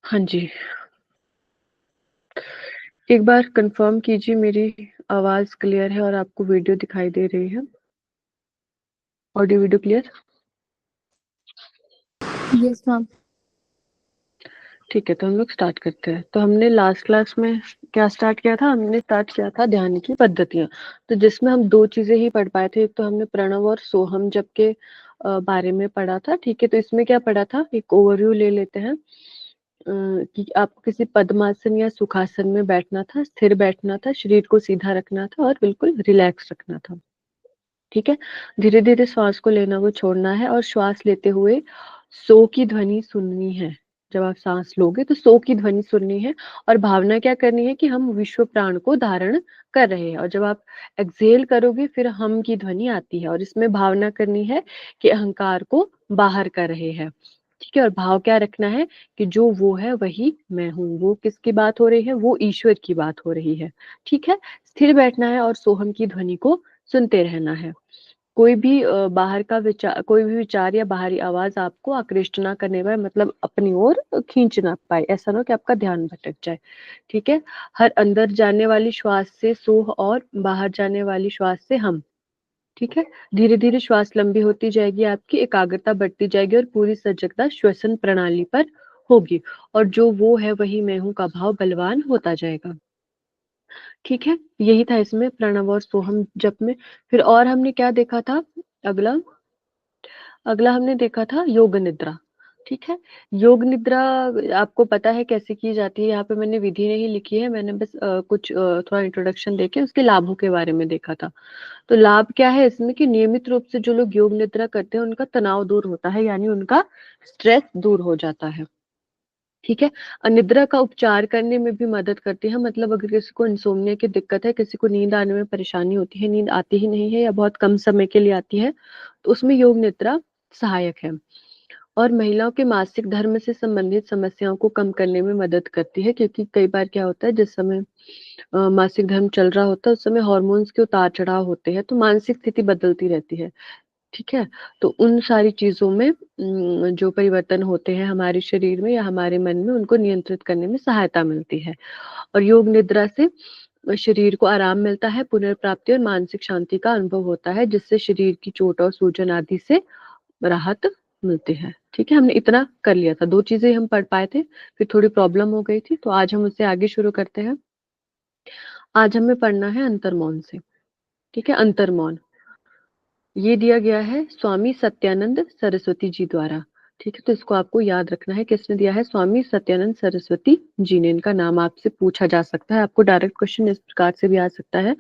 हाँ जी। एक बार कंफर्म कीजिए मेरी आवाज क्लियर है और आपको वीडियो दिखाई दे रही है। Audio video clear. Yes ma'am. ठीक है, तो हम लोग स्टार्ट करते हैं। तो हमने लास्ट क्लास में क्या स्टार्ट किया था? हमने स्टार्ट किया था ध्यान की पद्धतियां। तो जिसमें हम दो चीजें ही पढ़ पाए थे। एक तो हमने प्रणव और सोहम जप के बारे में पढ़ा था। ठीक है, तो इसमें क्या पढ़ा था, एक ओवरव्यू ले लेते हैं। कि आपको किसी पद्मासन या सुखासन में बैठना था, स्थिर बैठना था, शरीर को सीधा रखना था और बिल्कुल रिलैक्स रखना था। ठीक है। धीरे धीरे श्वास को लेना वो छोड़ना है और श्वास लेते हुए सो की ध्वनि सुननी है। जब आप सांस लोगे तो सो की ध्वनि सुननी है। और भावना क्या करनी है कि हम विश्व प्राण को धारण कर रहे हैं। और जब आप एक्सहेल करोगे फिर हम की ध्वनि आती है और इसमें भावना करनी है कि अहंकार को बाहर कर रहे हैं। ठीक है। और भाव क्या रखना है कि जो वो है वही मैं हूँ। वो किसकी बात हो रही है? वो ईश्वर की बात हो रही है। ठीक है। स्थिर बैठना है और सोहम की ध्वनि को सुनते रहना है। कोई भी बाहर का विचार, कोई भी विचार या बाहरी आवाज आपको आकृष्ट ना करने पाए, मतलब अपनी ओर खींच ना पाए। ऐसा ना हो कि आपका ध्यान भटक जाए। ठीक है। हर अंदर जाने वाली श्वास से सोह और बाहर जाने वाली श्वास से हम। ठीक है। धीरे धीरे श्वास लंबी होती जाएगी, आपकी एकाग्रता बढ़ती जाएगी और पूरी सजगता श्वसन प्रणाली पर होगी। और जो वो है वही मैं हूँ का भाव बलवान होता जाएगा। ठीक है। यही था इसमें प्रणव और सोहम जप में। फिर और हमने क्या देखा था? अगला अगला हमने देखा था योग निद्रा। ठीक है। योग निद्रा आपको पता है कैसे की जाती है। यहाँ पे मैंने विधि नहीं लिखी है, मैंने बस कुछ थोड़ा इंट्रोडक्शन देके उसके लाभों के बारे में देखा था। तो लाभ क्या है इसमें कि नियमित रूप से जो लोग योग निद्रा करते हैं उनका तनाव दूर होता है, यानी उनका स्ट्रेस दूर हो जाता है। ठीक है। निद्रा का उपचार करने में भी मदद करती है। मतलब अगर किसी को इंसोम्निया की दिक्कत है, किसी को नींद आने में परेशानी होती है, नींद आती ही नहीं है या बहुत कम समय के लिए आती है, तो उसमें योग निद्रा सहायक है। और महिलाओं के मासिक धर्म से संबंधित समस्याओं को कम करने में मदद करती है। क्योंकि कई बार क्या होता है, जिस समय मासिक धर्म चल रहा होता है उस समय हॉर्मोन्स के उतार चढ़ाव होते हैं, तो मानसिक स्थिति बदलती रहती है। ठीक है। तो उन सारी चीजों में जो परिवर्तन होते हैं हमारे शरीर में या हमारे मन में, उनको नियंत्रित करने में सहायता मिलती है। और योग निद्रा से शरीर को आराम मिलता है, पुनर्प्राप्ति और मानसिक शांति का अनुभव होता है, जिससे शरीर की चोट और सूजन आदि से राहत मिलती है। ठीक है। हमने इतना कर लिया था, दो चीजें हम पढ़ पाए थे, फिर थोड़ी प्रॉब्लम हो गई थी, तो आज हम उससे आगे शुरू करते हैं। आज हमें पढ़ना है अंतर्मौन से। ठीक है। अंतर्मौन ये दिया गया है स्वामी सत्यानंद सरस्वती जी द्वारा। ठीक है। तो इसको आपको याद रखना है, किसने दिया है? स्वामी सत्यानंद सरस्वती जी ने। इनका नाम आपसे पूछा जा सकता है। आपको डायरेक्ट क्वेश्चन इस प्रकार से भी आ सकता है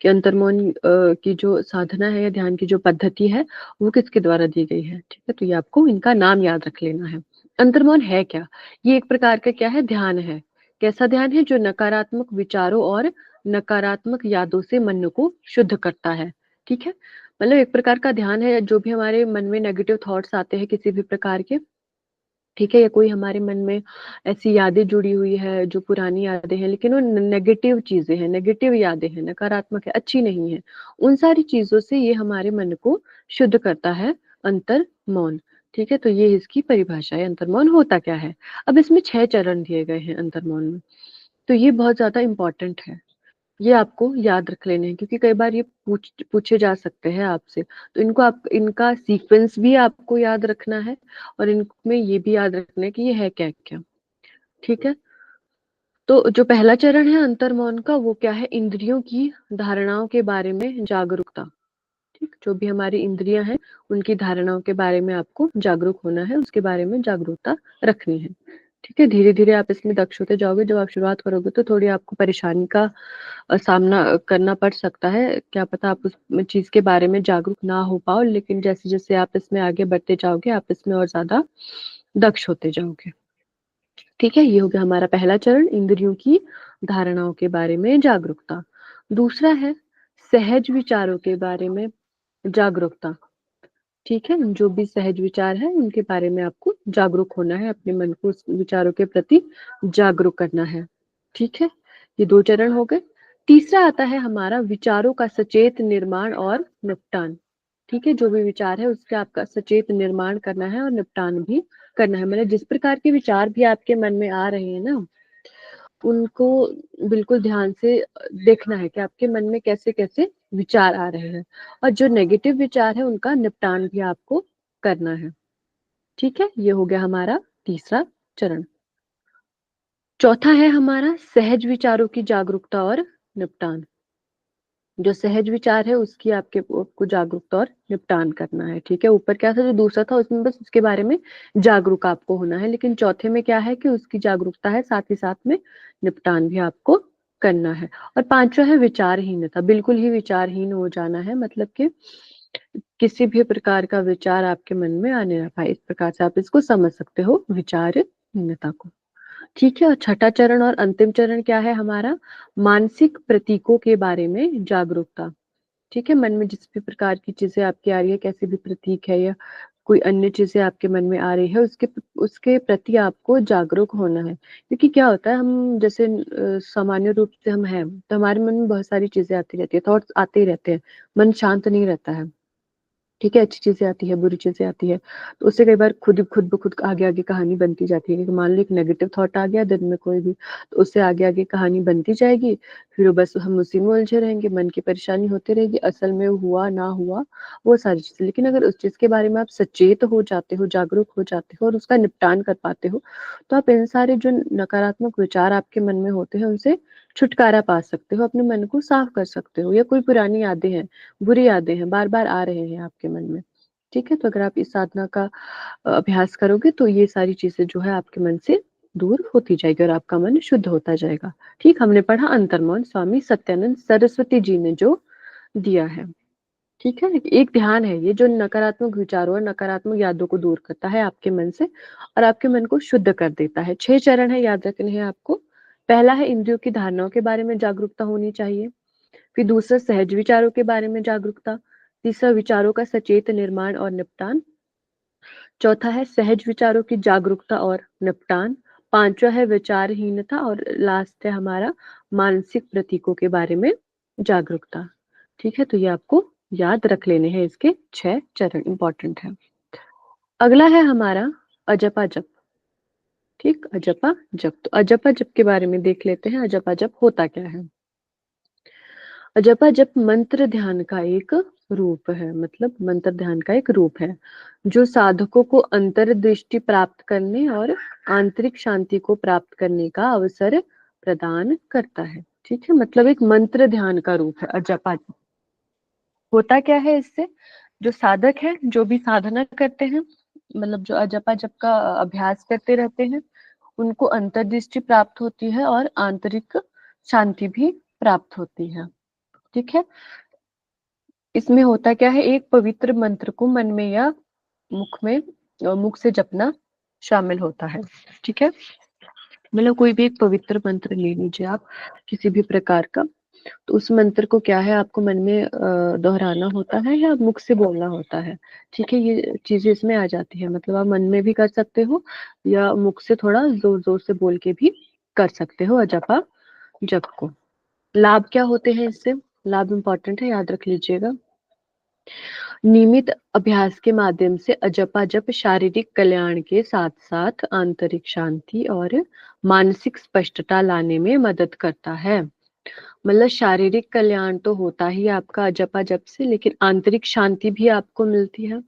कि अंतर्मौन की जो साधना है या ध्यान की जो पद्धति है वो किसके द्वारा दी गई है। ठीक है। तो ये आपको इनका नाम याद रख लेना है। अंतर्मौन है क्या? ये एक प्रकार का क्या है? ध्यान है। कैसा ध्यान है? जो नकारात्मक विचारों और नकारात्मक यादों से मन को शुद्ध करता है। ठीक है। मतलब एक प्रकार का ध्यान है, जो भी हमारे मन में नेगेटिव थॉट्स आते हैं किसी भी प्रकार के, ठीक है, या कोई हमारे मन में ऐसी यादें जुड़ी हुई है जो पुरानी यादें हैं लेकिन वो नेगेटिव चीजें हैं, नेगेटिव यादें हैं, नकारात्मक है, अच्छी नहीं है, उन सारी चीजों से ये हमारे मन को शुद्ध करता है अंतर मौन। ठीक है। तो ये इसकी परिभाषा है, अंतर्मौन होता क्या है। अब इसमें 6 चरण दिए गए हैं अंतर्मौन में। तो ये बहुत ज्यादा इंपॉर्टेंट है, ये आपको याद रख लेने हैं, क्योंकि कई बार ये पूछे जा सकते हैं आपसे। तो इनको आप, इनका सीक्वेंस भी आपको याद रखना है और इनमें ये भी याद रखना है कि ये है क्या क्या। ठीक है। तो जो पहला चरण है अंतर्मौन का, वो क्या है? इंद्रियों की धारणाओं के बारे में जागरूकता। ठीक, जो भी हमारी इंद्रियां हैं उनकी धारणाओं के बारे में आपको जागरूक होना है, उसके बारे में जागरूकता रखनी है। ठीक है। धीरे धीरे आप इसमें दक्ष होते जाओगे। जब आप शुरुआत करोगे तो थोड़ी आपको परेशानी का सामना करना पड़ सकता है। क्या पता आप उस चीज के बारे में जागरूक ना हो पाओ, लेकिन जैसे जैसे आप इसमें आगे बढ़ते जाओगे आप इसमें और ज्यादा दक्ष होते जाओगे। ठीक है। ये हो गया हमारा पहला चरण, इंद्रियों की धारणाओं के बारे में जागरूकता। दूसरा है सहज विचारों के बारे में जागरूकता। ठीक है। जो भी सहज विचार है उनके बारे में आपको जागरूक होना है, अपने मन को उस विचारों के प्रति जागरूक करना है। ठीक है। ये 2 चरण हो गए। तीसरा आता है हमारा विचारों का सचेत निर्माण और निपटान। ठीक है, जो भी विचार है उसके आपका सचेत निर्माण करना है और निपटान भी करना है। मतलब जिस प्रकार के विचार भी आपके मन में आ रहे हैं ना, उनको बिल्कुल ध्यान से देखना है कि आपके मन में कैसे कैसे विचार आ रहे हैं, और जो नेगेटिव विचार है उनका निपटान भी आपको करना है। ठीक है, ये हो गया हमारा तीसरा चरण। चौथा है हमारा सहज विचारों की जागरूकता और निपटान। जो सहज विचार है उसकी आपको जागरूकता और निपटान करना है। ठीक है, ऊपर क्या था जो दूसरा था उसमें बस उसके बारे में जागरूक आपको होना है, लेकिन चौथे में क्या है कि उसकी जागरूकता है, साथ ही साथ में निपटान भी आपको करना है। और पांचवा है विचारहीनता, बिल्कुल ही विचारहीन हो जाना है, मतलब कि किसी भी प्रकार का विचार आपके मन में आने ना पाए, इस प्रकार से आप इसको समझ सकते हो विचारहीनता को। ठीक है, और छठा चरण और अंतिम चरण क्या है हमारा, मानसिक प्रतीकों के बारे में जागरूकता। ठीक है, मन में जिस भी प्रकार की चीजें आपकी आ रही है, कैसे भी प्रतीक है या कोई अन्य चीजें आपके मन में आ रही है, उसके उसके प्रति आपको जागरूक होना है। क्योंकि क्या होता है, हम जैसे सामान्य रूप से हम हैं तो हमारे मन में बहुत सारी चीजें आती रहती है, थॉट्स आते ही रहते हैं, मन शांत नहीं रहता है। ठीक है, अच्छी चीजें आती है, बुरी चीजें आती है, तो उससे कई बार खुद ब खुद आगे आगे कहानी बनती जाती है कि मान लो एक नेगेटिव थॉट आ गया दिन में कोई भी, तो उससे आगे आगे कहानी बनती जाएगी, फिर बस हम उसी में उलझे रहेंगे, मन की परेशानी होती रहेगी, असल में हुआ ना हुआ वो सारी चीजें। लेकिन अगर उस चीज के बारे में आप सचेत हो जाते हो, जागरूक हो जाते हो और उसका निपटान कर पाते हो, तो आप इन सारे जो नकारात्मक विचार आपके मन में होते हैं उनसे छुटकारा पा सकते हो, अपने मन को साफ कर सकते हो। या कोई पुरानी यादें हैं, बुरी यादें हैं, बार बार आ रहे हैं आपके मन में, ठीक है, तो अगर आप इस साधना का अभ्यास करोगे तो ये सारी चीजें जो है आपके मन से दूर होती जाएगी और आपका मन शुद्ध होता जाएगा। ठीक, हमने पढ़ा अंतर्मौन स्वामी सत्यानंद सरस्वती जी ने जो दिया है। ठीक है, एक ध्यान है ये जो नकारात्मक विचारों और नकारात्मक यादों को दूर करता है आपके मन से और आपके मन को शुद्ध कर देता है। 6 चरण है, याद रखने हैं आपको। पहला है इंद्रियों की धारणाओं के बारे में जागरूकता होनी चाहिए। फिर दूसरा सहज विचारों के बारे में जागरूकता। तीसरा विचारों का सचेत निर्माण और निपटान। चौथा है सहज विचारों की जागरूकता और निपटान। पांचवा है विचारहीनता और लास्ट है हमारा मानसिक प्रतीकों के बारे में जागरूकता। ठीक है, तो ये आपको याद रख लेने हैं, इसके 6 चरण इंपॉर्टेंट है। अगला है हमारा अजपा जप। ठीक, अजपा जप, तो अजपा जप के बारे में देख लेते हैं। अजपा जप होता क्या है। जपा जप मंत्र ध्यान का एक रूप है, मतलब मंत्र ध्यान का एक रूप है जो साधकों को अंतर्दृष्टि प्राप्त करने और आंतरिक शांति को प्राप्त करने का अवसर प्रदान करता है। ठीक है, मतलब एक मंत्र ध्यान का रूप है जपा जप। होता क्या है इससे, जो साधक है, जो भी साधना करते हैं, मतलब जो अजपा जप का अभ्यास करते रहते हैं, उनको अंतर्दृष्टि प्राप्त होती है और आंतरिक शांति भी प्राप्त होती है। ठीक है, इसमें होता क्या है, एक पवित्र मंत्र को मन में या मुख से जपना शामिल होता है। ठीक है, मतलब कोई भी एक पवित्र मंत्र ले लीजिए आप किसी भी प्रकार का, तो उस मंत्र को क्या है आपको मन में दोहराना होता है या मुख से बोलना होता है। ठीक है, ये चीजें इसमें आ जाती है, मतलब आप मन में भी कर सकते हो या मुख से थोड़ा जोर जोर से बोल के भी कर सकते हो अजपा जप को। लाभ क्या होते हैं इससे, लाभ इंपॉर्टेंट है, याद रख लीजिएगा। नियमित अभ्यास के माध्यम से अजपा जप शारीरिक कल्याण के साथ साथ आंतरिक शांति और मानसिक स्पष्टता लाने में मदद करता है। मतलब शारीरिक कल्याण तो होता ही आपका अजपा जप से, लेकिन आंतरिक शांति भी आपको मिलती है।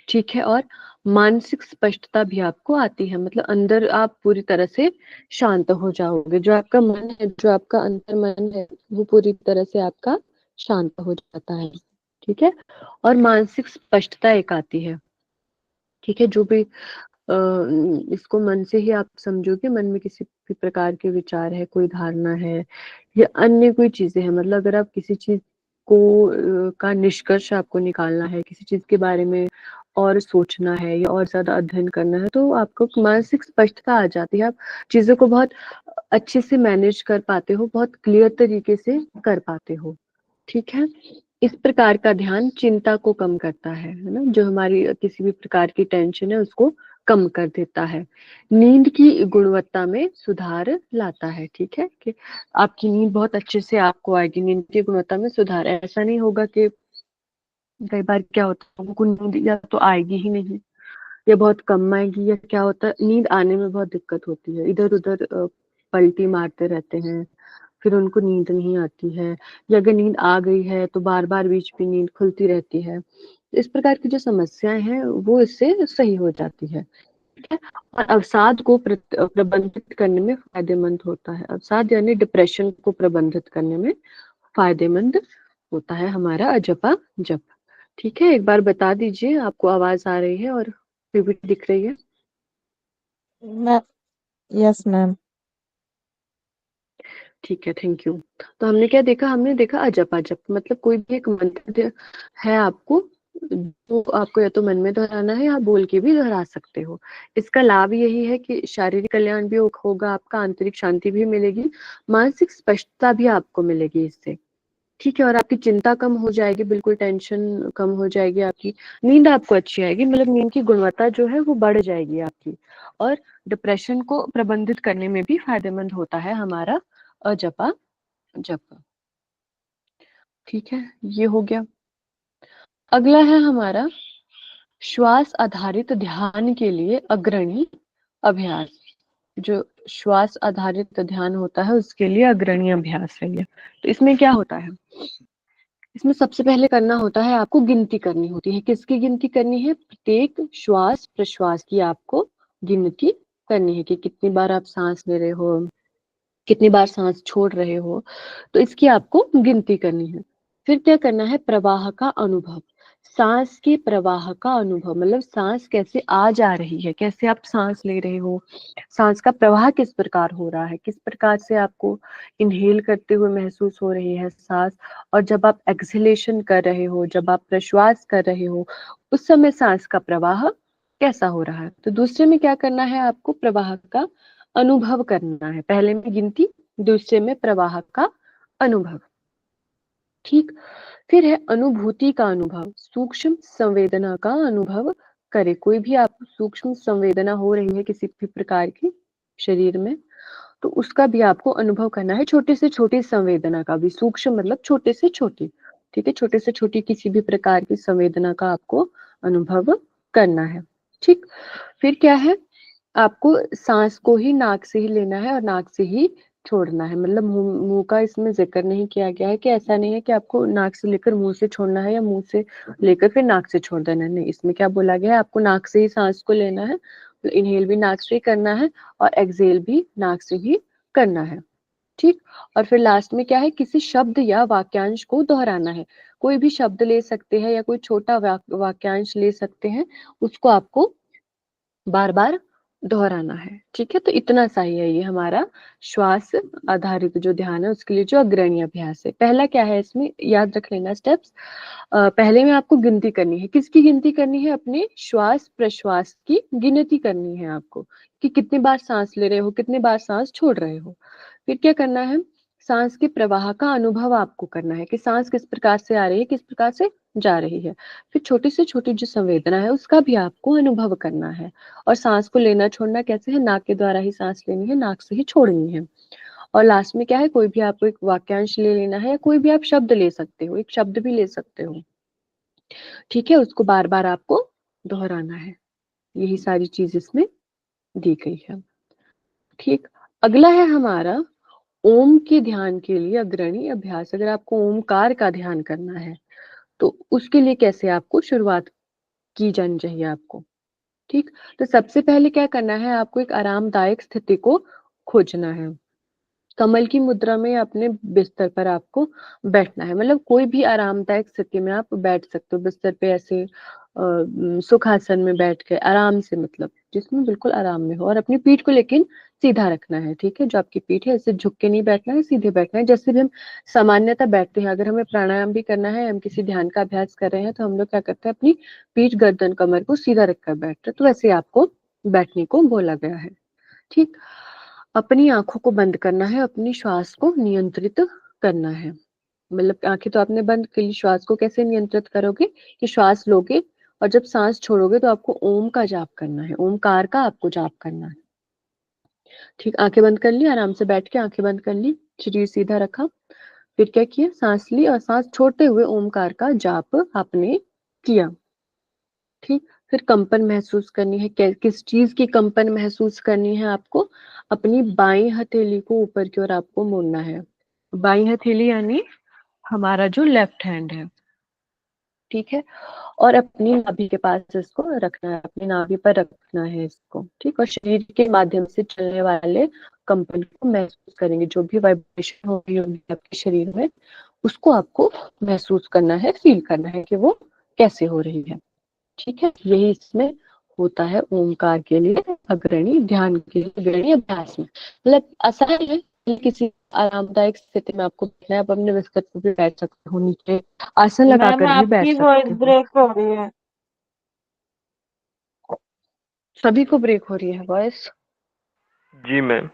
ठीक है, और मानसिक स्पष्टता भी आपको आती है, मतलब अंदर आप पूरी तरह से शांत हो जाओगे। जो आपका मन है, जो आपका अंतर मन है, वो पूरी तरह से आपका शांत हो जाता है। ठीक है, और मानसिक स्पष्टता एक आती है। ठीक है, जो भी इसको मन से ही आप समझोगे, मन में किसी भी प्रकार के विचार है, कोई धारणा है या अन्य कोई चीजें हैं, मतलब अगर आप किसी चीज को का निष्कर्ष आपको निकालना है, किसी चीज के बारे में और सोचना है या और ज्यादा अध्ययन करना है, तो आपको मानसिक स्पष्टता आ जाती है। आप चीजों को बहुत अच्छे से मैनेज कर पाते हो, बहुत क्लियर तरीके से कर पाते हो। ठीक है, इस प्रकार का ध्यान चिंता को कम करता है ना, जो हमारी किसी भी प्रकार की टेंशन है उसको कम कर देता है। नींद की गुणवत्ता में सुधार लाता है। ठीक है, कि आपकी नींद बहुत अच्छे से आपको आएगी, नींद की गुणवत्ता में सुधार। ऐसा नहीं होगा कि कई बार क्या होता है, लोगों को नींद या तो आएगी ही नहीं, या बहुत कम आएगी, या क्या होता है नींद आने में बहुत दिक्कत होती है, इधर उधर पलटी मारते रहते हैं, फिर उनको नींद नहीं आती है, या अगर नींद आ गई है तो बार बार बीच में नींद खुलती रहती है। इस प्रकार की जो समस्याएं हैं वो इससे सही हो जाती है। ठीक है। और अवसाद को प्रबंधित करने में फायदेमंद होता है। अवसाद यानी डिप्रेशन को प्रबंधित करने में फायदेमंद होता है हमारा अजपा जप। ठीक है, एक बार बता दीजिए, आपको आवाज आ रही है और पीपीटी दिख रही है? मैं यस मैम। ठीक है, थैंक यू। तो हमने क्या देखा, हमने देखा अजपा जप, मतलब कोई भी एक मंत्र है आपको, जो आपको या तो मन में दोहराना है या बोल के भी दोहरा सकते हो। इसका लाभ यही है कि शारीरिक कल्याण भी होगा आपका, आंतरिक शांति भी मिलेगी, मानसिक स्पष्टता भी आपको मिलेगी इससे। ठीक है, और आपकी चिंता कम हो जाएगी, बिल्कुल टेंशन कम हो जाएगी आपकी, नींद आपको अच्छी आएगी, मतलब नींद की गुणवत्ता जो है वो बढ़ जाएगी आपकी। और डिप्रेशन को प्रबंधित करने में भी फायदेमंद होता है हमारा अजपा जप। ठीक है, ये हो गया। अगला है हमारा श्वास आधारित ध्यान के लिए अग्रणी अभ्यास। जो श्वास आधारित ध्यान होता है उसके लिए अग्रणी अभ्यास है ये। तो इसमें क्या होता है, इसमें सबसे पहले करना होता है, आपको गिनती करनी होती है। किसकी गिनती करनी है? प्रत्येक श्वास प्रश्वास की आपको गिनती करनी है, कि कितनी बार आप सांस ले रहे हो, कितनी बार सांस छोड़ रहे हो, तो इसकी आपको गिनती करनी है। फिर क्या करना है? प्रवाह का अनुभव, सांस के प्रवाह का अनुभव, मतलब सांस कैसे आ जा रही है, कैसे आप सांस ले रहे हो, सांस का प्रवाह किस प्रकार हो रहा है, किस प्रकार से आपको इनहेल करते हुए महसूस हो रही है सांस, और जब आप एक्सहेलेशन कर रहे हो, जब आप प्रश्वास कर रहे हो, उस समय सांस का प्रवाह कैसा हो रहा है। तो दूसरे में क्या करना है? आपको प्रवाह का अनुभव करना है। पहले में गिनती, दूसरे में प्रवाह का अनुभव। ठीक। फिर है अनुभूति का अनुभव, सूक्ष्म संवेदना का अनुभव करे। कोई भी आपको सूक्ष्म संवेदना हो रही है किसी भी प्रकार की शरीर में, तो उसका भी आपको अनुभव करना है। छोटे से छोटी संवेदना का भी, सूक्ष्म मतलब छोटे से छोटी, ठीक है, छोटे से छोटी किसी भी प्रकार की संवेदना का आपको अनुभव करना है। ठीक। फिर क्या है, आपको सांस को ही नाक से ही लेना है और नाक से ही छोड़ना है, मतलब मुंह का इसमें जिक्र नहीं किया गया है, कि ऐसा नहीं है कि आपको नाक से लेकर मुंह से छोड़ना है या मुंह से लेकर फिर नाक से छोड़ देना है। नहीं, इसमें क्या बोला गया है, आपको नाक से ही सांस को लेना है, तो इनहेल भी नाक से ही करना है और एक्सहेल भी नाक से ही करना है। ठीक। और फिर लास्ट में क्या है, किसी शब्द या वाक्यांश को दोहराना है। कोई भी शब्द ले सकते हैं या कोई छोटा वाक्यांश ले सकते हैं, उसको आपको बार बार दोहराना है। ठीक है, तो इतना सा ही है ये हमारा श्वास आधारित जो ध्यान है उसके लिए जो अग्रणी अभ्यास है। पहला क्या है, इसमें याद रख लेना स्टेप्स। पहले में आपको गिनती करनी है। किसकी गिनती करनी है? अपने श्वास प्रश्वास की गिनती करनी है आपको, कि कितनी बार सांस ले रहे हो, कितनी बार सांस छोड़ रहे हो। फिर क्या करना है, सांस के प्रवाह का अनुभव आपको करना है, कि सांस किस प्रकार से आ रही है, किस प्रकार से जा रही है। फिर छोटी से छोटी जो संवेदना है उसका भी आपको अनुभव करना है। और सांस को लेना छोड़ना कैसे है? नाक के द्वारा ही सांस लेनी है, नाक से ही छोड़नी है। और लास्ट में क्या है, कोई भी आपको एक वाक्यांश ले लेना है, या कोई भी आप शब्द ले सकते हो, एक शब्द भी ले सकते हो। ठीक है, उसको बार बार आपको दोहराना है। यही सारी चीज इसमें दी गई है। ठीक। अगला है हमारा ओम के ध्यान के लिए अग्रणी अभ्यास। अगर आपको ओमकार का ध्यान करना है तो उसके लिए कैसे आपको शुरुआत की जानी चाहिए आपको। ठीक। तो सबसे पहले क्या करना है, आपको एक आरामदायक स्थिति को खोजना है। कमल की मुद्रा में अपने बिस्तर पर आपको बैठना है, मतलब कोई भी आरामदायक स्थिति में आप बैठ सकते हो, बिस्तर पे ऐसे सुखासन में बैठ के आराम से, मतलब जिसमें बिल्कुल आराम में हो, और अपनी पीठ को लेकिन सीधा रखना है। ठीक है, जो आपकी पीठ है ऐसे झुक के नहीं बैठना है, सीधे बैठना है, जैसे भी हम सामान्यतः बैठते हैं। अगर हमें प्राणायाम भी करना है, हम किसी ध्यान का अभ्यास कर रहे हैं, तो हम लोग क्या करते हैं, अपनी पीठ गर्दन कमर को सीधा रखकर बैठते हैं, तो वैसे आपको बैठने को बोला गया है। ठीक। अपनी आंखों को बंद करना है, अपनी श्वास को नियंत्रित करना है। मतलब आंखें तो आपने बंद कर ली, श्वास को कैसे नियंत्रित करोगे, कि श्वास लोगे और जब सांस छोड़ोगे तो आपको ओम का जाप करना है, ओमकार का आपको जाप करना है। ठीक, आंखें बंद कर ली, आराम से बैठ के आंखें बंद कर ली, शरीर सीधा रखा, फिर क्या किया, सांस ली और सांस छोड़ते हुए ओमकार का जाप आपने किया, ठीक। फिर कंपन महसूस करनी है, किस चीज की कंपन महसूस करनी है आपको? अपनी बाई हथेली को ऊपर की ओर आपको मोड़ना है। बाई हथेली यानी हमारा जो लेफ्ट हैंड है, ठीक है। और अपनी नाभि के पास इसको रखना है, अपनी नाभि पर रखना है इसको, ठीक। और शरीर के माध्यम से चलने वाले कंपन को महसूस करेंगे, जो भी वाइब्रेशन हो रही होगी आपके शरीर में, उसको आपको महसूस करना है, फील करना है कि वो कैसे हो रही है, ठीक है। यही इसमें होता है ओमकार के लिए अग्रणी, ध्यान के लिए अग्रणी अभ्यास में। मतलब आसान है, किसी आरामदायक स्थिति में आपको बैठना है, आप अपने बिस्तर पर भी बैठ सकते हो, नीचे आसन मैम लगाकर भी बैठ आपकी वॉइस सकते हो। ब्रेक हो रही है। सभी को ब्रेक हो रही है वॉइस? जी मैम।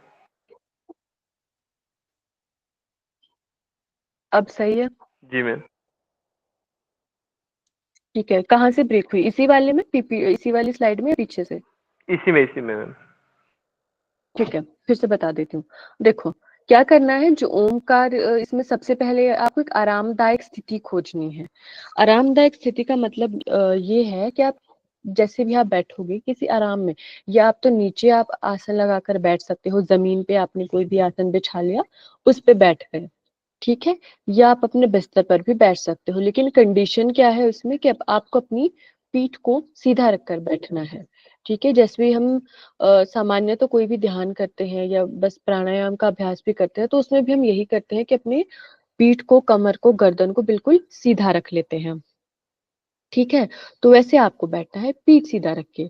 अब सही है? जी मैम। ठीक है, कहाँ से ब्रेक हुई? इसी वाले में, पीपी इसी वाली स्लाइड में, या पीछे से? इसी में मैम। ठीक है, फिर से बता देती हूँ। देखो, क्या करना है, जो ओमकार, इसमें सबसे पहले आपको एक आरामदायक स्थिति खोजनी है। आरामदायक स्थिति का मतलब ये है कि आप जैसे भी आप बैठोगे किसी आराम में, या आप तो नीचे आप आसन लगाकर बैठ सकते हो, जमीन पे आपने कोई भी आसन बिछा लिया, उस पे बैठ गए, ठीक है। या आप अपने बिस्तर पर भी बैठ सकते हो, लेकिन कंडीशन क्या है उसमें कि अब आपको अपनी पीठ को सीधा रखकर बैठना है, ठीक है। जैसे भी हम सामान्य तो कोई भी ध्यान करते हैं या बस प्राणायाम का अभ्यास भी करते हैं, तो उसमें भी हम यही करते हैं कि अपनी पीठ को, कमर को, गर्दन को बिल्कुल सीधा रख लेते हैं, ठीक है। तो वैसे आपको बैठना है पीठ सीधा रख के।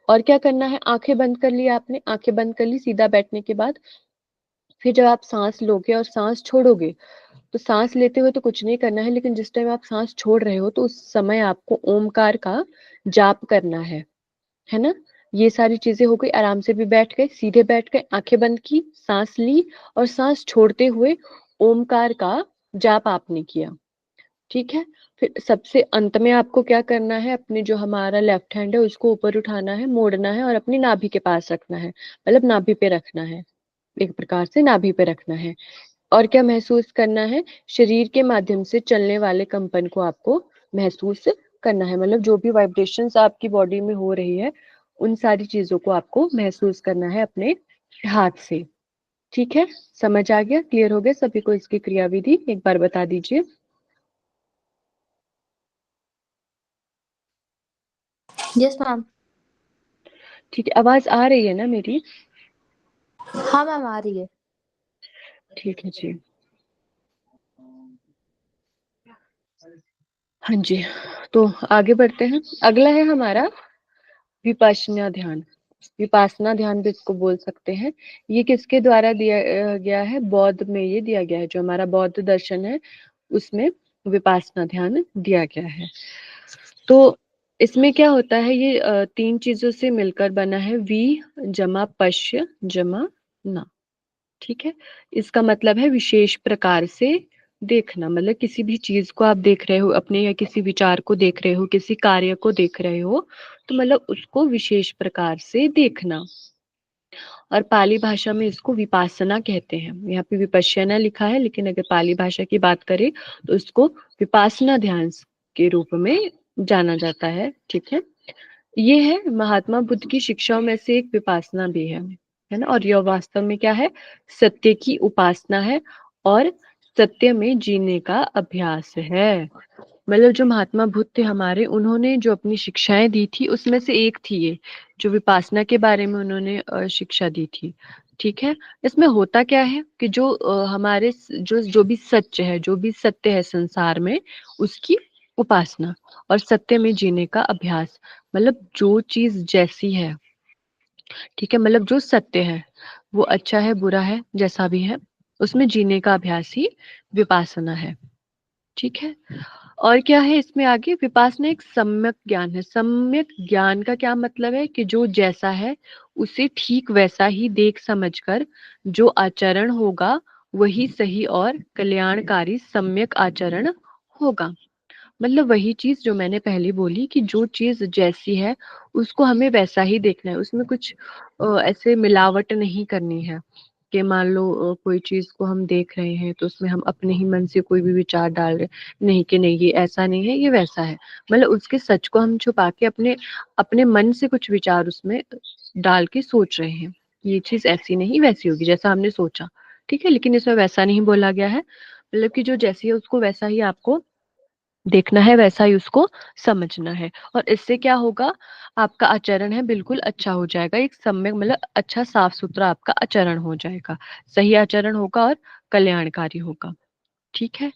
और क्या करना है, आंखें बंद कर ली आपने, आंखें बंद कर ली सीधा बैठने के बाद। फिर जब आप सांस लोगे और सांस छोड़ोगे, तो सांस लेते हुए तो कुछ नहीं करना है, लेकिन जिस टाइम आप सांस छोड़ रहे हो तो उस समय आपको ओमकार का जाप करना है ना। ये सारी चीजें हो गई, आराम से भी बैठ गए, सीधे बैठ गए, आंखें बंद की, सांस ली, और सांस छोड़ते हुए ओमकार का जाप आपने किया, ठीक है। फिर सबसे अंत में आपको क्या करना है, अपने जो हमारा लेफ्ट हैंड है उसको ऊपर उठाना है, मोड़ना है, और अपनी नाभि के पास रखना है, मतलब नाभि पे रखना है, एक प्रकार से नाभि पे रखना है। और क्या महसूस करना है, शरीर के माध्यम से चलने वाले कंपन को आपको महसूस करना है, मतलब जो भी वाइब्रेशंस आपकी बॉडी में हो रही है, उन सारी चीजों को आपको महसूस करना है अपने हाथ से, ठीक है। समझ आ गया, क्लियर हो गया सभी को? इसकी क्रियाविधि एक बार बता दीजिए। Yes ma'am. ठीक है, आवाज आ रही है ना मेरी? हाँ मैम, आ रही है। ठीक है जी। हाँ जी, तो आगे बढ़ते हैं। अगला है हमारा विपश्यना ध्यान। विपासना ध्यान भी इसको बोल सकते हैं। ये किसके द्वारा दिया गया है? बौद्ध में ये दिया गया है, जो हमारा बौद्ध दर्शन है उसमें विपासना ध्यान दिया गया है। तो इसमें क्या होता है, ये तीन चीजों से मिलकर बना है, वी जमा पश्य जमा ना, ठीक है। इसका मतलब है विशेष प्रकार से देखना, मतलब किसी भी चीज को आप देख रहे हो अपने, या किसी विचार को देख रहे हो, किसी कार्य को देख रहे हो, तो मतलब उसको विशेष प्रकार से देखना। और पाली भाषा में इसको विपासना कहते हैं। यहाँ पे विपश्यना लिखा है, लेकिन अगर पाली भाषा की बात करें तो इसको विपासना ध्यान के रूप में जाना जाता है, ठीक है। ये है महात्मा बुद्ध की शिक्षाओं में से एक विपासना भी है ना। और यह वास्तव में क्या है? सत्य की उपासना है, और सत्य में जीने का अभ्यास है। मतलब जो महात्मा बुद्ध थे हमारे, उन्होंने जो अपनी शिक्षाएं दी थी उसमें से एक थी ये, जो विपासना के बारे में उन्होंने शिक्षा दी थी, ठीक है। इसमें होता क्या है कि जो हमारे जो भी सच है, जो भी सत्य है संसार में, उसकी उपासना, और सत्य में जीने का अभ्यास। मतलब जो चीज जैसी है, ठीक है, मतलब जो सत्य है वो अच्छा है बुरा है जैसा भी है, उसमें जीने का अभ्यास ही विपासना है, ठीक है। और क्या है इसमें आगे? विपासना एक सम्यक ज्ञान है। सम्यक ज्ञान का क्या मतलब है कि जो जैसा है उसे ठीक वैसा ही देख समझकर जो आचरण होगा वही सही और कल्याणकारी सम्यक आचरण होगा। मतलब वही चीज जो मैंने पहले बोली कि जो चीज जैसी है उसको हमें वैसा ही देखना है, उसमें कुछ ऐसे मिलावट नहीं करनी है, कि मान लो कोई चीज को हम देख रहे हैं तो उसमें हम अपने ही मन से कोई भी विचार डाल रहे हैं, नहीं कि नहीं ये ऐसा नहीं है, ये वैसा है, मतलब उसके सच को हम छुपा के अपने अपने मन से कुछ विचार उसमें डाल के सोच रहे हैं, ये चीज ऐसी नहीं वैसी होगी जैसा हमने सोचा। ठीक है, लेकिन इसमें वैसा नहीं बोला गया है, मतलब कि जो जैसी है उसको वैसा ही आपको देखना है, वैसा ही उसको समझना है। और इससे क्या होगा, आपका आचरण है बिल्कुल अच्छा हो जाएगा, एक सम्यक मतलब अच्छा साफ सुथरा आपका आचरण हो जाएगा, सही आचरण होगा और कल्याणकारी होगा। ठीक है,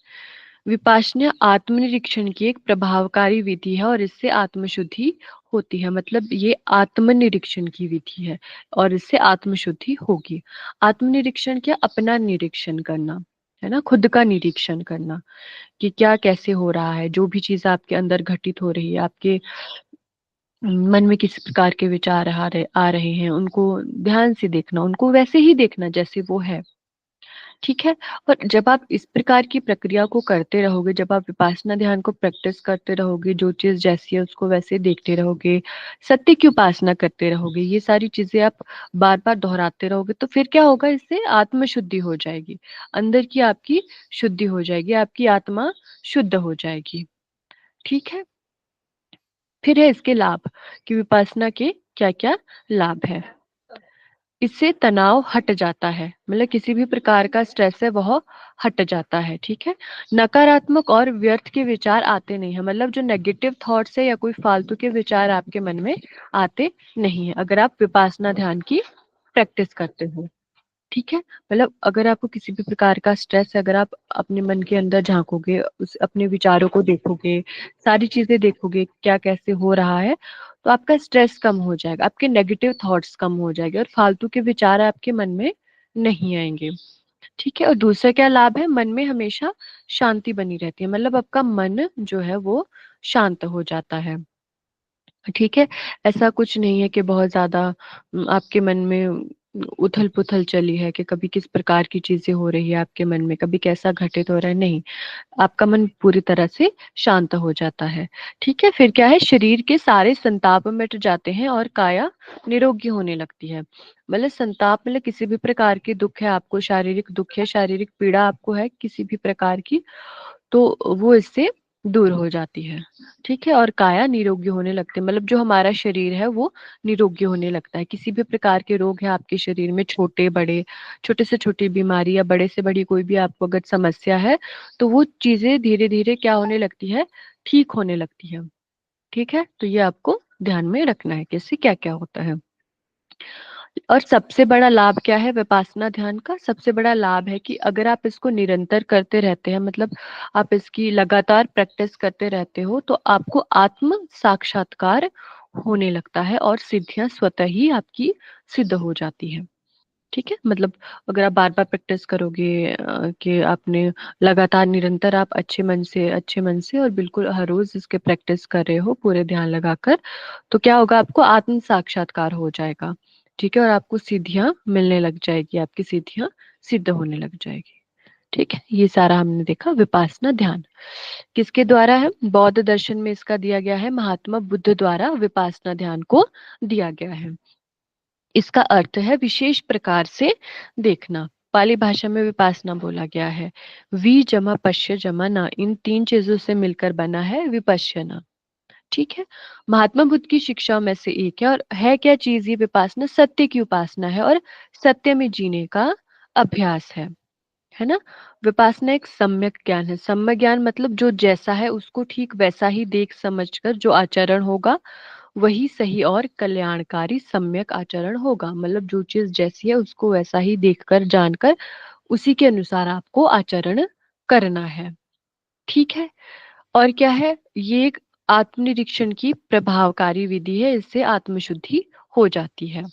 विपाशना आत्मनिरीक्षण की एक प्रभावकारी विधि है और इससे आत्मशुद्धि होती है, मतलब ये आत्मनिरीक्षण की विधि है और इससे आत्मशुद्धि होगी। आत्मनिरीक्षण क्या, अपना निरीक्षण करना है ना, खुद का निरीक्षण करना कि क्या कैसे हो रहा है, जो भी चीज आपके अंदर घटित हो रही है, आपके मन में किस प्रकार के विचार आ रहे हैं, उनको ध्यान से देखना, उनको वैसे ही देखना जैसे वो है। ठीक है, और जब आप इस प्रकार की प्रक्रिया को करते रहोगे, जब आप विपासना ध्यान को प्रैक्टिस करते रहोगे, जो चीज जैसी है उसको वैसे देखते रहोगे, सत्य की उपासना करते रहोगे, ये सारी चीजें आप बार बार दोहराते रहोगे, तो फिर क्या होगा, इससे आत्म शुद्धि हो जाएगी, अंदर की आपकी शुद्धि हो जाएगी, आपकी आत्मा शुद्ध हो जाएगी। ठीक है, फिर है इसके लाभ कि विपासना के क्या क्या लाभ है। इससे तनाव हट जाता है, मतलब किसी भी प्रकार का स्ट्रेस है वह हट जाता है। ठीक है, नकारात्मक और व्यर्थ के विचार आते नहीं है, मतलब जो नेगेटिव थॉट्स है या कोई फालतू के विचार आपके मन में आते नहीं है अगर आप विपासना ध्यान की प्रैक्टिस करते हो। ठीक है, मतलब अगर आपको किसी भी प्रकार का स्ट्रेस है, अगर आप अपने मन के अंदर झांकोगे, उस अपने विचारों को देखोगे, सारी चीजें देखोगे क्या कैसे हो रहा है, तो आपका स्ट्रेस कम हो जाएगा, आपके नेगेटिव थॉट्स कम हो जाएंगे और फालतू के विचार आपके मन में नहीं आएंगे। ठीक है, और दूसरा क्या लाभ है, मन में हमेशा शांति बनी रहती है, मतलब आपका मन जो है वो शांत हो जाता है। ठीक है, ऐसा कुछ नहीं है कि बहुत ज्यादा आपके मन में उथल पुथल चली है कि कभी किस प्रकार की चीजें हो रही है आपके मन में, कभी कैसा घटित हो रहा है, नहीं, आपका मन पूरी तरह से शांत हो जाता है। ठीक है, फिर क्या है, शरीर के सारे संताप मिट जाते हैं और काया निरोगी होने लगती है, मतलब संताप मतलब किसी भी प्रकार के दुख है आपको, शारीरिक दुख है, शारीरिक पीड़ा आपको है किसी भी प्रकार की, तो वो इससे दूर हो जाती है। ठीक है, और काया निरोगी होने लगती है, मतलब जो हमारा शरीर है वो निरोगी होने लगता है, किसी भी प्रकार के रोग है आपके शरीर में, छोटे बड़े, छोटे से छोटी बीमारी या बड़े से बड़ी कोई भी आपको अगर समस्या है, तो वो चीजें धीरे धीरे क्या होने लगती है, ठीक होने लगती है। ठीक है, तो ये आपको ध्यान में रखना है कि इससे क्या क्या होता है। और सबसे बड़ा लाभ क्या है विपासना ध्यान का, सबसे बड़ा लाभ है कि अगर आप इसको निरंतर करते रहते हैं, मतलब आप इसकी लगातार प्रैक्टिस करते रहते हो, तो आपको आत्म साक्षात्कार होने लगता है और सिद्धियां स्वतः ही आपकी सिद्ध हो जाती है। ठीक है, मतलब अगर आप बार बार प्रैक्टिस करोगे कि आपने लगातार निरंतर आप अच्छे मन से और बिल्कुल हर रोज इसके प्रैक्टिस कर रहे हो पूरे ध्यान लगाकर, तो क्या होगा, आपको आत्म साक्षात्कार हो जाएगा। ठीक है, और आपको सिद्धियां मिलने लग जाएगी, आपकी सिद्धियां सिद्ध होने लग जाएगी। ठीक है, ये सारा हमने देखा विपासना ध्यान किसके द्वारा है, बौद्ध दर्शन में इसका दिया गया है, महात्मा बुद्ध द्वारा विपासना ध्यान को दिया गया है। इसका अर्थ है विशेष प्रकार से देखना, पाली भाषा में विपासना बोला गया है, वी जमा पश्य जमा ना, इन तीन चीजों से मिलकर बना है विपश्यना। ठीक है, महात्मा बुद्ध की शिक्षाओं में से एक है, और है क्या चीज ये विपासना, सत्य की उपासना है और सत्य में जीने का अभ्यास है ना। विपासना एक सम्यक ज्ञान है, सम्यक ज्ञान मतलब जो जैसा है उसको ठीक वैसा ही देख समझकर जो आचरण होगा वही सही और कल्याणकारी सम्यक आचरण होगा, मतलब जो चीज जैसी है उसको वैसा ही देखकर जानकर उसी के अनुसार आपको आचरण करना है। ठीक है, और क्या है, ये एक आत्मनिरीक्षण की प्रभावकारी विधि है, इससे आत्मशुद्धि हो जाती है।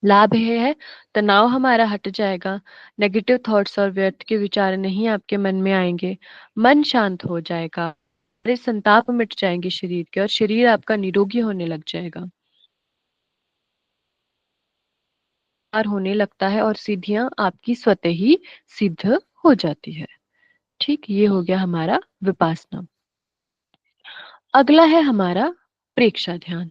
लाभ यह है, तनाव हमारा हट जाएगा, नेगेटिव थॉट्स और व्यर्थ के विचार नहीं आपके मन में आएंगे, मन शांत हो जाएगा, सारे संताप मिट जाएंगे शरीर के और शरीर आपका निरोगी होने लग जाएगा, होने लगता है और सिद्धियां आपकी स्वतः ही सिद्ध हो जाती है। ठीक, ये हो गया हमारा विपासना। अगला है हमारा प्रेक्षा ध्यान।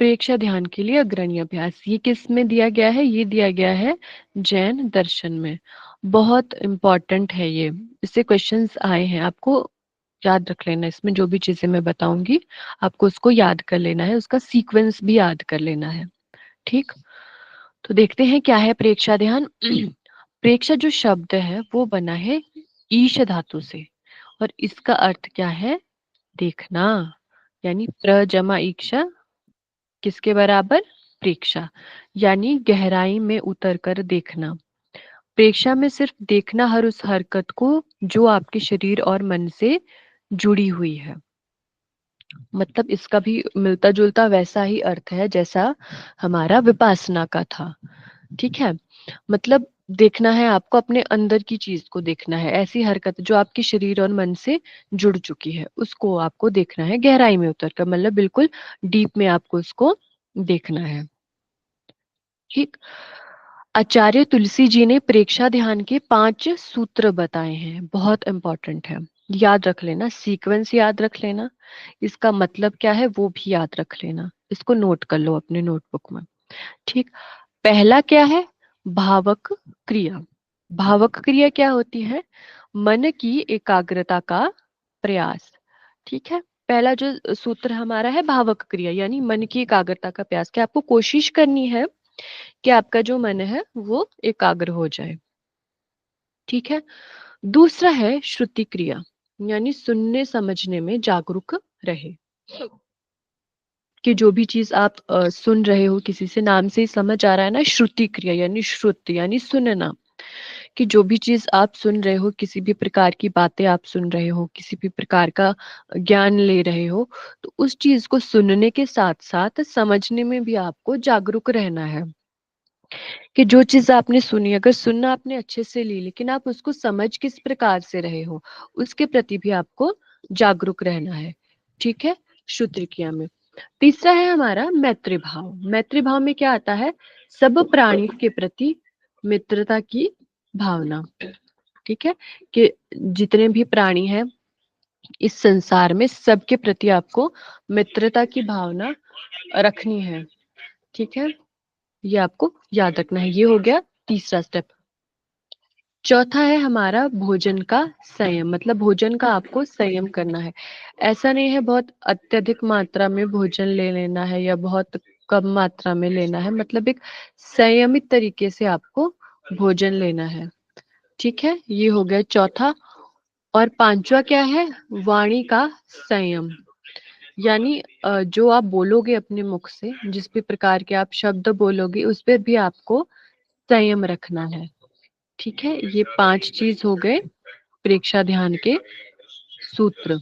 प्रेक्षा ध्यान के लिए अग्रणी अभ्यास, ये किस में दिया गया है? ये दिया गया है जैन दर्शन में। बहुत इंपॉर्टेंट है ये, इससे क्वेश्चंस आए हैं, आपको याद रख लेना। इसमें जो भी चीजें मैं बताऊंगी आपको उसको याद कर लेना है, उसका सीक्वेंस भी याद कर लेना है। ठीक, तो देखते हैं क्या है प्रेक्षा ध्यान। प्रेक्षा जो शब्द है वो बना है ईश धातु से, और इसका अर्थ क्या है? देखना, यानी प्र जमा ईक्षा किसके बराबर? प्रेक्षा, यानी गहराई में उतर कर देखना। प्रेक्षा में सिर्फ देखना हर उस हरकत को जो आपके शरीर और मन से जुड़ी हुई है। मतलब इसका भी मिलता जुलता वैसा ही अर्थ है जैसा हमारा विपासना का था। ठीक है, मतलब देखना है आपको, अपने अंदर की चीज को देखना है, ऐसी हरकत जो आपके शरीर और मन से जुड़ चुकी है उसको आपको देखना है गहराई में उतर कर, मतलब बिल्कुल डीप में आपको उसको देखना है। ठीक, आचार्य तुलसी जी ने प्रेक्षा ध्यान के 5 सूत्र बताए हैं, बहुत इंपॉर्टेंट है, याद रख लेना, सीक्वेंस याद रख लेना, इसका मतलब क्या है वो भी याद रख लेना, इसको नोट कर लो अपने नोटबुक में। ठीक, पहला क्या है? भावक क्रिया। भावक क्रिया क्या होती है? मन की एकाग्रता का प्रयास। ठीक है, पहला जो सूत्र हमारा है भावक क्रिया, यानी मन की एकाग्रता का प्रयास, कि आपको कोशिश करनी है कि आपका जो मन है वो एकाग्र हो जाए। ठीक है, दूसरा है श्रुति क्रिया, यानी सुनने समझने में जागरूक रहे, कि जो भी चीज आप सुन रहे हो किसी से, नाम से ही समझ आ रहा है ना, श्रुति क्रिया यानी श्रुति यानी सुनना, कि जो भी चीज आप सुन रहे हो, किसी भी प्रकार की बातें आप सुन रहे हो, किसी भी प्रकार का ज्ञान ले रहे हो, तो उस चीज को सुनने के साथ साथ समझने में भी आपको जागरूक रहना है, कि जो चीज आपने सुनी, अगर सुनना आपने अच्छे से ली लेकिन आप उसको समझ किस प्रकार से रहे हो उसके प्रति भी आपको जागरूक रहना है। ठीक है, श्रुति क्रिया में। तीसरा है हमारा मैत्री भाव। मैत्री भाव में क्या आता है? सब प्राणी के प्रति मित्रता की भावना। ठीक है, कि जितने भी प्राणी हैं इस संसार में, सबके प्रति आपको मित्रता की भावना रखनी है। ठीक है, ये आपको याद रखना है, ये हो गया तीसरा स्टेप। चौथा है हमारा भोजन का संयम, मतलब भोजन का आपको संयम करना है। ऐसा नहीं है बहुत अत्यधिक मात्रा में भोजन ले लेना है या बहुत कम मात्रा में लेना है, मतलब एक संयमित तरीके से आपको भोजन लेना है। ठीक है, ये हो गया चौथा। और पांचवा क्या है? वाणी का संयम, यानी जो आप बोलोगे अपने मुख से, जिस भी प्रकार के आप शब्द बोलोगे उस पर भी आपको संयम रखना है। ठीक है, ये 5 चीज हो गए प्रेक्षा ध्यान के सूत्र।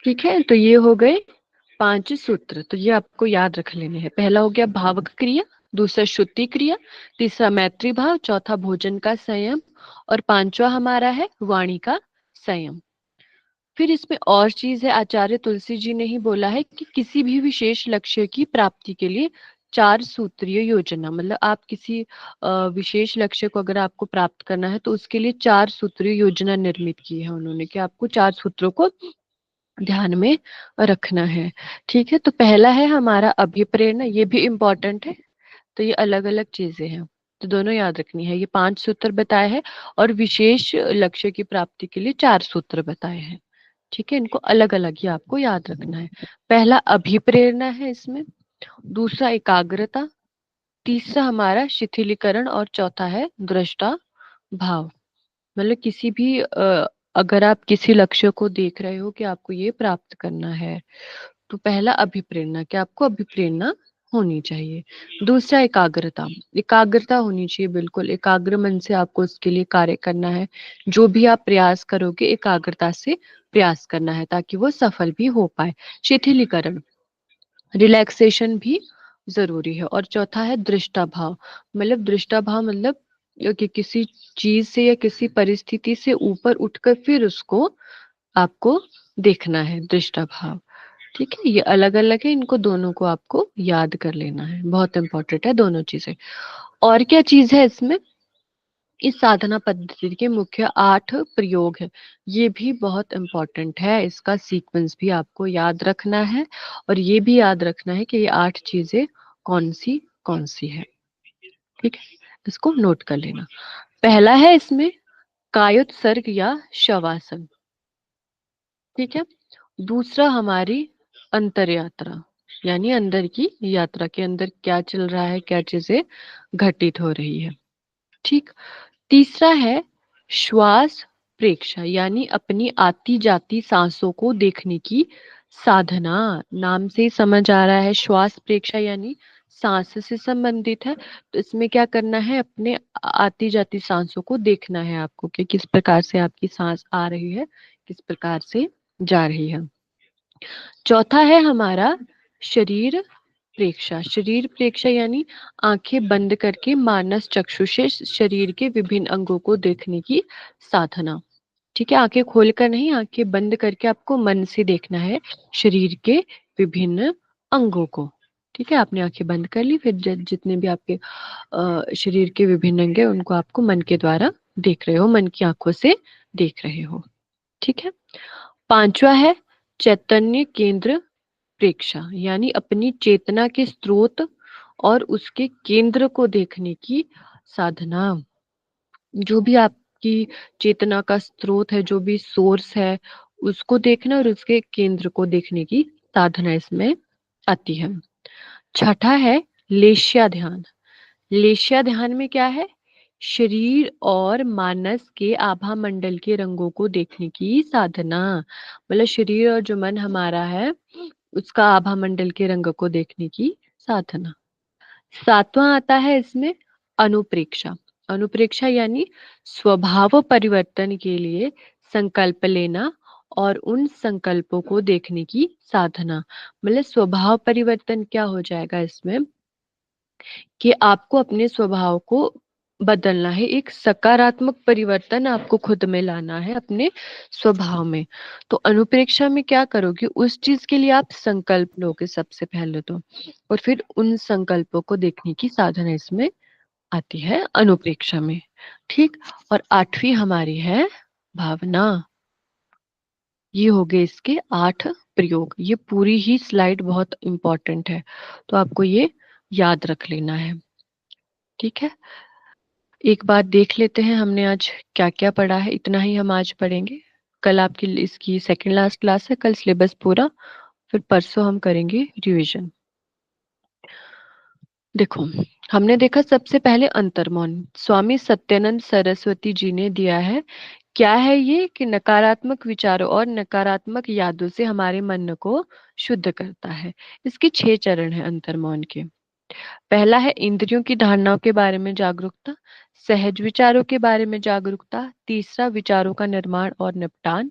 ठीक है, तो ये हो गए 5 सूत्र, तो ये आपको याद रख लेने हैं। पहला हो गया भावक क्रिया, दूसरा श्रुति क्रिया, तीसरा मैत्री भाव, चौथा भोजन का संयम, और पांचवा हमारा है वाणी का संयम। फिर इसमें और चीज है, आचार्य तुलसी जी ने ही बोला है कि किसी भी विशेष लक्ष्य की प्राप्ति के लिए 4 सूत्रीय योजना, मतलब आप किसी विशेष लक्ष्य को अगर आपको प्राप्त करना है तो उसके लिए 4 सूत्रीय योजना निर्मित की है उन्होंने, कि आपको 4 सूत्रों को ध्यान में रखना है। ठीक है, तो पहला है हमारा अभिप्रेरणा, ये भी इम्पोर्टेंट है, तो ये अलग अलग चीजें हैं, तो दोनों याद रखनी है। ये 5 सूत्र बताए हैं और विशेष लक्ष्य की प्राप्ति के लिए 4 सूत्र बताए हैं। ठीक है, इनको अलग अलग ही आपको याद रखना है। पहला अभिप्रेरणा है इसमें, दूसरा एकाग्रता, तीसरा हमारा शिथिलीकरण, और चौथा है दृष्टा भाव। मतलब किसी भी अगर आप किसी लक्ष्य को देख रहे हो कि आपको ये प्राप्त करना है, तो पहला अभिप्रेरणा, कि आपको अभिप्रेरणा होनी चाहिए। दूसरा एकाग्रता, एकाग्रता होनी चाहिए, बिल्कुल एकाग्र मन से आपको उसके लिए कार्य करना है। जो भी आप प्रयास करोगे एकाग्रता से प्रयास करना है ताकि वो सफल भी हो पाए। शिथिलीकरण, रिलैक्सेशन भी जरूरी है। और चौथा है दृष्टा भाव, मतलब दृष्टा भाव मतलब कि किसी चीज से या किसी परिस्थिति से ऊपर उठकर फिर उसको आपको देखना है, दृष्टा भाव। ठीक है, ये अलग अलग है, इनको दोनों को आपको याद कर लेना है, बहुत इंपॉर्टेंट है दोनों चीजें। और क्या चीज है इसमें, इस साधना पद्धति के मुख्य 8 प्रयोग है, ये भी बहुत इंपॉर्टेंट है, इसका सीक्वेंस भी आपको याद रखना है और ये भी याद रखना है कि ये 8 चीजें कौन सी है। ठीक है, इसको नोट कर लेना। पहला है इसमें कायोत्सर्ग या शवासन। ठीक है, दूसरा हमारी अंतर यात्रा, यानी अंदर की यात्रा के अंदर क्या चल रहा है, क्या चीजें घटित हो रही है। ठीक, तीसरा है श्वास प्रेक्षा, यानी अपनी आती जाती सांसों को देखने की साधना। नाम से ही समझ आ रहा है, श्वास प्रेक्षा यानी सांस से संबंधित है। तो इसमें क्या करना है, अपने आती जाती सांसों को देखना है आपको कि किस प्रकार से आपकी सांस आ रही है, किस प्रकार से जा रही है। चौथा है हमारा शरीर प्रेक्षा। शरीर प्रेक्षा यानी आंखें बंद करके मानस चक्षु से शरीर के विभिन्न अंगों को देखने की साधना। ठीक है, आंखें खोलकर नहीं, आंखें बंद करके आपको मन से देखना है शरीर के विभिन्न अंगों को। ठीक है, आपने आंखें बंद कर ली, फिर जितने भी आपके शरीर के विभिन्न अंग है उनको आपको मन के द्वारा देख रहे हो, मन की आंखों से देख रहे हो। ठीक है, पांचवा है चैतन्य केंद्र प्रेक्षा, यानी अपनी चेतना के स्रोत और उसके केंद्र को देखने की साधना। जो भी आपकी चेतना का स्रोत है, जो भी सोर्स है, उसको देखना और उसके केंद्र को देखने की साधना इसमें आती है। छठा है लेश्या ध्यान। लेश्या ध्यान में क्या है, शरीर और मानस के आभा मंडल के रंगों को देखने की साधना। मतलब शरीर और जो मन हमारा है उसका आभा मंडल के रंग को देखने की साधना। सातवां आता है इसमें अनुप्रेक्षा। अनुप्रेक्षा यानी स्वभाव परिवर्तन के लिए संकल्प लेना और उन संकल्पों को देखने की साधना। मतलब स्वभाव परिवर्तन क्या हो जाएगा इसमें कि आपको अपने स्वभाव को बदलना है, एक सकारात्मक परिवर्तन आपको खुद में लाना है अपने स्वभाव में। तो अनुप्रेक्षा में क्या करोगे, उस चीज के लिए आप संकल्प लोगे सबसे पहले तो, और फिर उन संकल्पों को देखने की साधना इसमें आती है अनुप्रेक्षा में। ठीक, और आठवीं हमारी है भावना। ये हो गए इसके 8 प्रयोग। ये पूरी ही स्लाइड बहुत इंपॉर्टेंट है, तो आपको ये याद रख लेना है। ठीक है, एक बार देख लेते हैं हमने आज क्या क्या पढ़ा है। इतना ही हम आज पढ़ेंगे, कल आपकी इसकी सेकंड लास्ट क्लास है, कल सिलेबस पूरा, फिर परसों हम करेंगे रिवीजन। देखो, हमने देखा सबसे पहले अंतर्मौन, स्वामी सत्यानंद सरस्वती जी ने दिया है। क्या है ये कि नकारात्मक विचारों और नकारात्मक यादों से हमारे मन को शुद्ध करता है। इसके 6 चरण हैं अंतर्मौन के। पहला है इंद्रियों की धारणाओं के बारे में जागरूकता, सहज विचारों के बारे में जागरूकता, तीसरा विचारों का निर्माण और निपटान,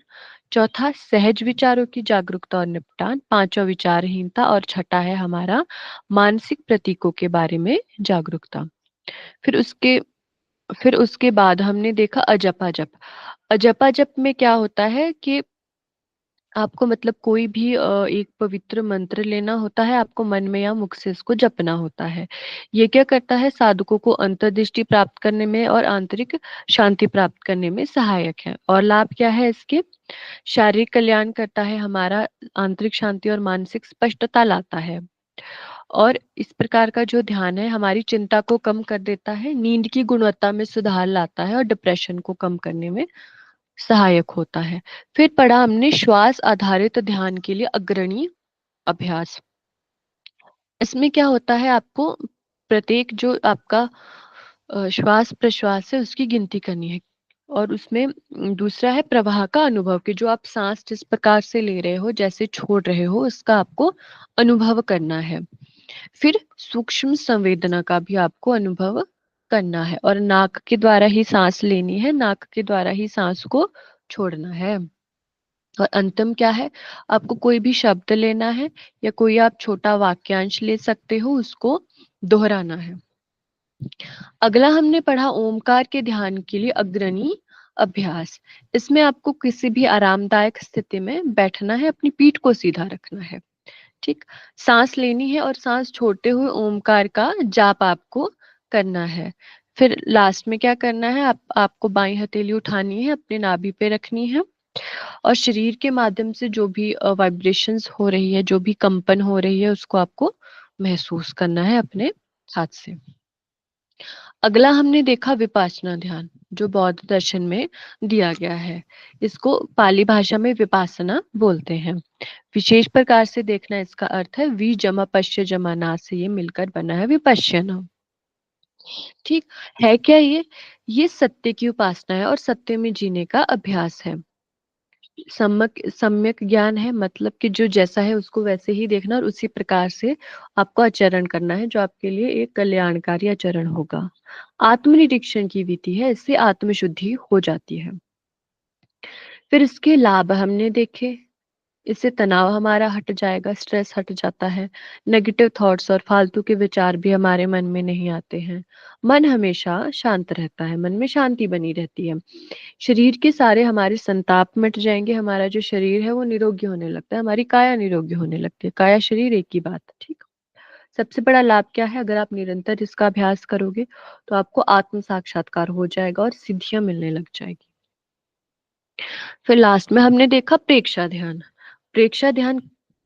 चौथा सहज विचारों की जागरूकता और निपटान, पांचवा विचारहीनता, और छठा है हमारा मानसिक प्रतीकों के बारे में जागरूकता। फिर उसके बाद हमने देखा अजपा जप। अजपा जप में क्या होता है कि आपको मतलब कोई भी एक पवित्र मंत्र लेना होता है, आपको मन में या मुख से इसको जपना होता है। ये क्या करता है, साधकों को अंतर्दृष्टि प्राप्त करने में और आंतरिक शांति प्राप्त करने में सहायक है। और लाभ क्या है इसके, शारीरिक कल्याण करता है हमारा, आंतरिक शांति और मानसिक स्पष्टता लाता है। और इस प्रकार का जो ध्यान है हमारी चिंता को कम कर देता है, नींद की गुणवत्ता में सुधार लाता है और डिप्रेशन को कम करने में सहायक होता है। फिर पढ़ा हमने श्वास आधारित ध्यान के लिए अग्रणी अभ्यास। इसमें क्या होता है, आपको प्रत्येक जो आपका श्वास प्रश्वास है उसकी गिनती करनी है, और उसमें दूसरा है प्रवाह का अनुभव, कि जो आप सांस जिस प्रकार से ले रहे हो, जैसे छोड़ रहे हो, उसका आपको अनुभव करना है। फिर सूक्ष्म संवेदना का भी आपको अनुभव करना है, और नाक के द्वारा ही सांस लेनी है, नाक के द्वारा ही सांस को छोड़ना है। और अंतिम क्या है, आपको कोई भी शब्द लेना है या कोई आप छोटा वाक्यांश ले सकते हो, उसको दोहराना है। अगला हमने पढ़ा ओमकार के ध्यान के लिए अग्रणी अभ्यास। इसमें आपको किसी भी आरामदायक स्थिति में बैठना है, अपनी पीठ को सीधा रखना है। ठीक, सांस लेनी है और सांस छोड़ते हुए ओमकार का जाप आपको करना है। फिर लास्ट में क्या करना है, आपको बाईं हथेली उठानी है, अपने नाभि पे रखनी है और शरीर के माध्यम से जो भी वाइब्रेशंस हो रही है, जो भी कंपन हो रही है, उसको आपको महसूस करना है अपने हाथ से। अगला हमने देखा विपासना ध्यान, जो बौद्ध दर्शन में दिया गया है। इसको पाली भाषा में विपासना बोलते हैं। विशेष प्रकार से देखना इसका अर्थ है वी जमा पश्य जमा ना से ये मिलकर बना है विपश्यना। ठीक है क्या ये सत्य की उपासना है और सत्य में जीने का अभ्यास है। सम्यक ज्ञान है, मतलब कि जो जैसा है उसको वैसे ही देखना और उसी प्रकार से आपको आचरण करना है, जो आपके लिए एक कल्याणकारी आचरण होगा। आत्मनिरीक्षण की विधि है, इससे आत्मशुद्धि हो जाती है। फिर इसके लाभ हमने देखे, इससे तनाव हमारा हट जाएगा, स्ट्रेस हट जाता है, नेगेटिव थॉट्स और फालतू के विचार भी हमारे मन में नहीं आते हैं, मन हमेशा शांत रहता है, मन में शांति बनी रहती है, शरीर के सारे हमारे संताप मिट जाएंगे, हमारा जो शरीर है वो निरोगी होने लगता है, हमारी काया निरोगी होने लगती है। काया शरीर एक ही बात, ठीक। सबसे बड़ा लाभ क्या है, अगर आप निरंतर इसका अभ्यास करोगे तो आपको आत्म साक्षात्कार हो जाएगा और सिद्धियां मिलने लग जाएगी। फिर लास्ट में हमने देखा प्रेक्षा ध्यान। प्रेक्षा ध्यान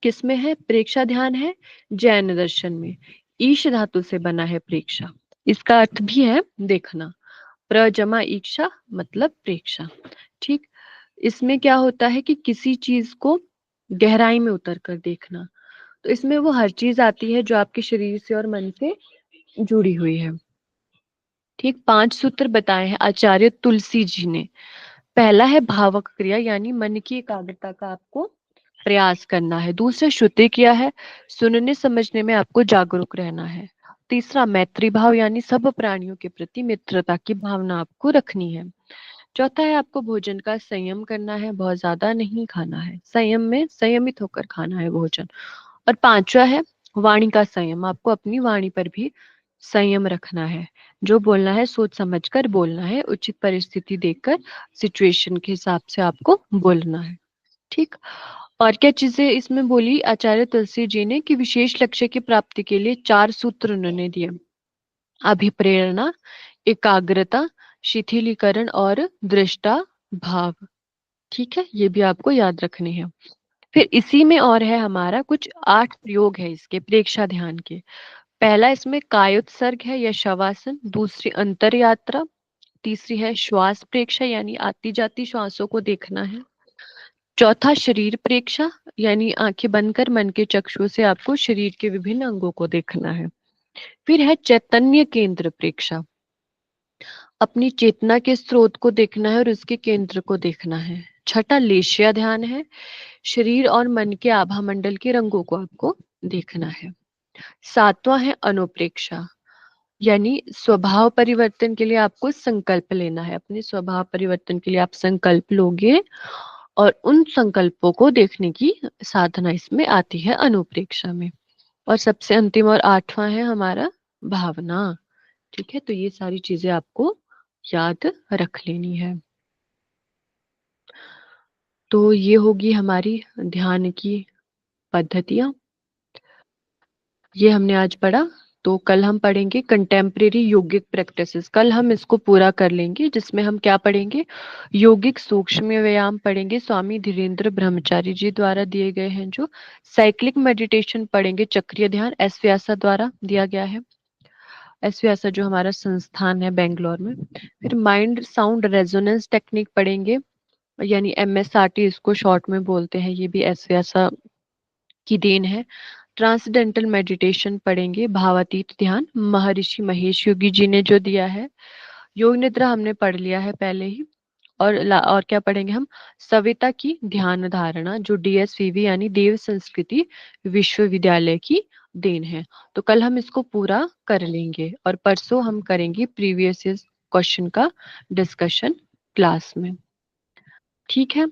किसमें है, प्रेक्षा ध्यान है जैन दर्शन में। ईश धातु से बना है प्रेक्षा, इसका अर्थ भी है देखना, प्रजमा इच्छा मतलब प्रेक्षा, ठीक। इसमें क्या होता है कि किसी चीज को गहराई में उतर कर देखना, तो इसमें वो हर चीज आती है जो आपके शरीर से और मन से जुड़ी हुई है, ठीक। 5 सूत्र बताए हैं आचार्य तुलसी जी ने। पहला है भावक क्रिया, यानी मन की एकाग्रता का आपको प्रयास करना है। दूसरा श्रुति किया है, सुनने समझने में आपको जागरूक रहना है। तीसरा मैत्री भाव, यानी सब प्राणियों के प्रति मित्रता की भावना आपको रखनी है। चौथा है आपको भोजन का संयम करना है, बहुत ज्यादा नहीं खाना है, संयम में संयमित होकर खाना है भोजन। और पांचवा है वाणी का संयम, आपको अपनी वाणी पर भी संयम रखना है, जो बोलना है सोच समझकर बोलना है, उचित परिस्थिति देखकर सिचुएशन के हिसाब से आपको बोलना है, ठीक। और क्या चीजें इसमें बोली आचार्य तुलसी जी ने कि विशेष लक्ष्य की प्राप्ति के लिए 4 सूत्र उन्होंने दिए, अभिप्रेरणा, एकाग्रता, शिथिलीकरण और दृष्टा भाव, ठीक है, ये भी आपको याद रखनी है। फिर इसी में और है हमारा कुछ 8 प्रयोग है इसके प्रेक्षा ध्यान के। पहला इसमें कायोत्सर्ग है या शवासन, दूसरी अंतर यात्रा, तीसरी है श्वास प्रेक्षा यानी आती जाती श्वासों को देखना है, चौथा शरीर प्रेक्षा यानी आंखें बंद कर मन के चक्षु से आपको शरीर के विभिन्न अंगों को देखना है, फिर है चैतन्य केंद्र प्रेक्षा, अपनी चेतना के स्रोत को देखना है और उसके केंद्र को देखना है, छठा लेशिया ध्यान है, शरीर और मन के आभा मंडल के रंगों को आपको देखना है, सातवां है अनुप्रेक्षा, यानी स्वभाव परिवर्तन के लिए आपको संकल्प लेना है, अपने स्वभाव परिवर्तन के लिए आप संकल्प लोगे और उन संकल्पों को देखने की साधना इसमें आती है अनुप्रेक्षा में। और सबसे अंतिम और 8वां है हमारा भावना, ठीक है। तो ये सारी चीजें आपको याद रख लेनी है। तो ये होगी हमारी ध्यान की पद्धतियां, ये हमने आज पढ़ा। तो कल हम पढ़ेंगे कंटेम्प्रेरी योगिक प्रैक्टिसेस, कल हम इसको पूरा कर लेंगे, जिसमें हम क्या पढ़ेंगे, योगिक सूक्ष्म व्यायाम पढ़ेंगे, स्वामी धीरेन्द्र ब्रह्मचारी जी द्वारा दिए गए हैं, जो साइक्लिक मेडिटेशन पढ़ेंगे, चक्रीय ध्यान एस व्यासा द्वारा दिया गया है, एस व्यासा जो हमारा संस्थान है बेंगलोर में। फिर माइंड साउंड रेजोनेंस टेक्निक पढ़ेंगे, यानी MSRT इसको शॉर्ट में बोलते हैं, ये भी एस व्यासा की देन है। ट्रांसडेंटल मेडिटेशन पढ़ेंगे, भावातीत ध्यान महर्षि महेश योगी जी ने जो दिया है। योग निद्रा हमने पढ़ लिया है पहले ही। और क्या पढ़ेंगे हम, सविता की ध्यान धारणा जो DSVV यानी देव संस्कृति विश्वविद्यालय की देन है। तो कल हम इसको पूरा कर लेंगे और परसों हम करेंगे प्रीवियस क्वेश्चन का डिस्कशन क्लास में, ठीक है।